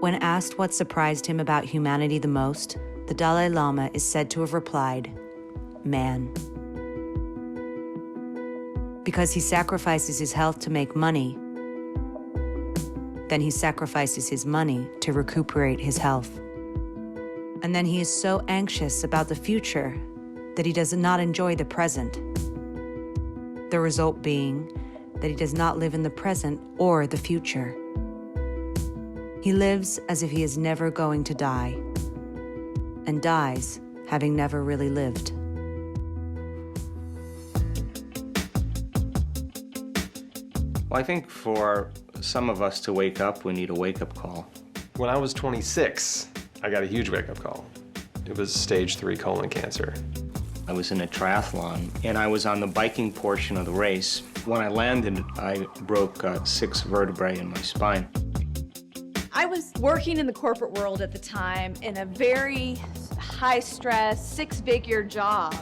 When asked what surprised him about humanity the most, the Dalai Lama is said to have replied, "Man." Because he sacrifices his health to make money, then he sacrifices his money to recuperate his health. And then he is so anxious about the future that he does not enjoy the present. The result being that he does not live in the present or the future. He lives as if he is never going to die, and dies having never really lived. Well, I think for some of us to wake up, we need a wake-up call. When I was 26, I got a huge wake-up call. It was stage 3 colon cancer. I was in a triathlon, and I was on the biking portion of the race. When I landed, I broke 6 vertebrae in my spine. I was working in the corporate world at the time in a very high-stress, 6-figure job.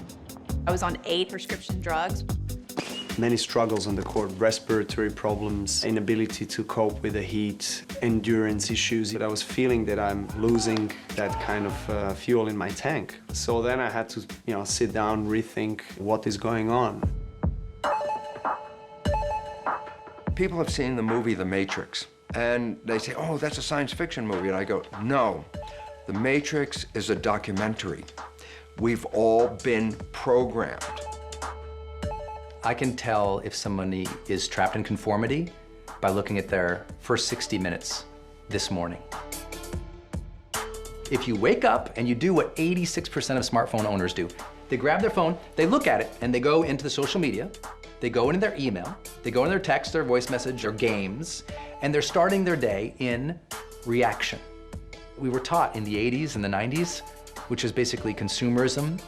I was on 8 prescription drugs. Many struggles on the court, respiratory problems, inability to cope with the heat, endurance issues. But I was feeling that I'm losing that kind of fuel in my tank. So then I had to, sit down, rethink what is going on. People have seen the movie The Matrix, and they say, oh, that's a science fiction movie. And I go, no, The Matrix is a documentary. We've all been programmed. I can tell if somebody is trapped in conformity by looking at their first 60 minutes this morning. If you wake up and you do what 86% of smartphone owners do, they grab their phone, they look at it, and they go into the social media, they go into their email, they go into their text, their voice message, or games, and they're starting their day in reaction. We were taught in the 80s and the 90s, which was basically consumerism,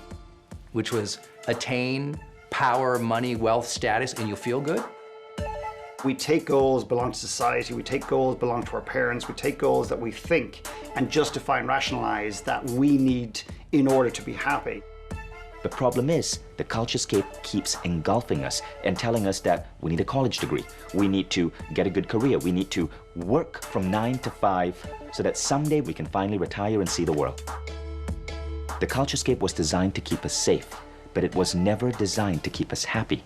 which was attain power, money, wealth, status, and you'll feel good. We take goals belong to society, we take goals belong to our parents, we take goals that we think and justify and rationalize that we need in order to be happy. The problem is, the culturescape keeps engulfing us and telling us that we need a college degree, we need to get a good career, we need to work from 9 to 5 so that someday we can finally retire and see the world. The culturescape was designed to keep us safe, but it was never designed to keep us happy.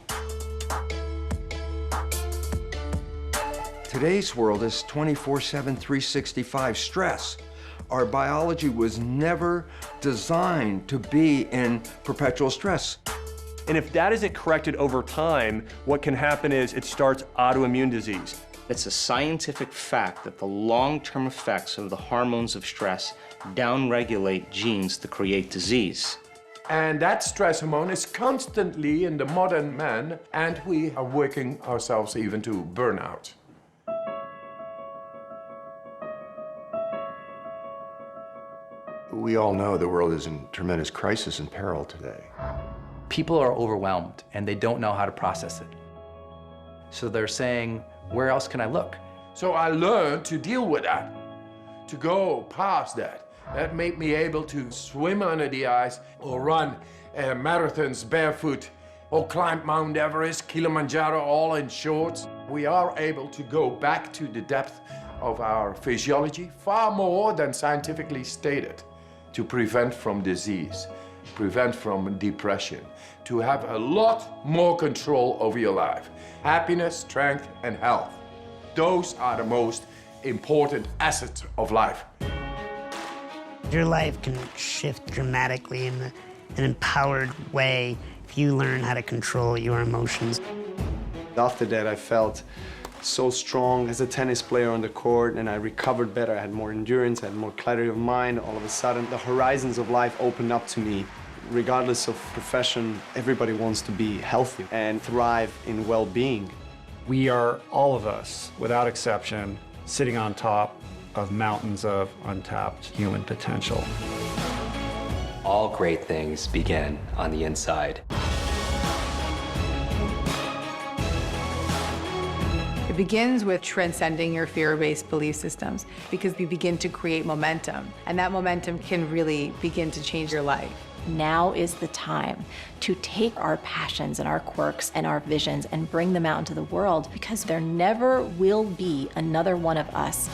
Today's world is 24/7, 365 stress. Our biology was never designed to be in perpetual stress. And if that isn't corrected over time, what can happen is it starts autoimmune disease. It's a scientific fact that the long-term effects of the hormones of stress downregulate genes to create disease. And that stress hormone is constantly in the modern man, and we are working ourselves even to burnout. We all know the world is in tremendous crisis and peril today. People are overwhelmed and they don't know how to process it. So they're saying, where else can I look? So I learned to deal with that, to go past that. That made me able to swim under the ice or run marathons barefoot or climb Mount Everest, Kilimanjaro, all in shorts. We are able to go back to the depth of our physiology, far more than scientifically stated, to prevent from disease, prevent from depression, to have a lot more control over your life. Happiness, strength, and health. Those are the most important assets of life. Your life can shift dramatically in an empowered way if you learn how to control your emotions. After that, I felt so strong as a tennis player on the court, and I recovered better. I had more endurance, I had more clarity of mind. All of a sudden, the horizons of life opened up to me. Regardless of profession, everybody wants to be healthy and thrive in well-being. We are, all of us, without exception, sitting on top of mountains of untapped human potential. All great things begin on the inside. It begins with transcending your fear-based belief systems because you begin to create momentum, and that momentum can really begin to change your life. Now is the time to take our passions and our quirks and our visions and bring them out into the world because there never will be another one of us.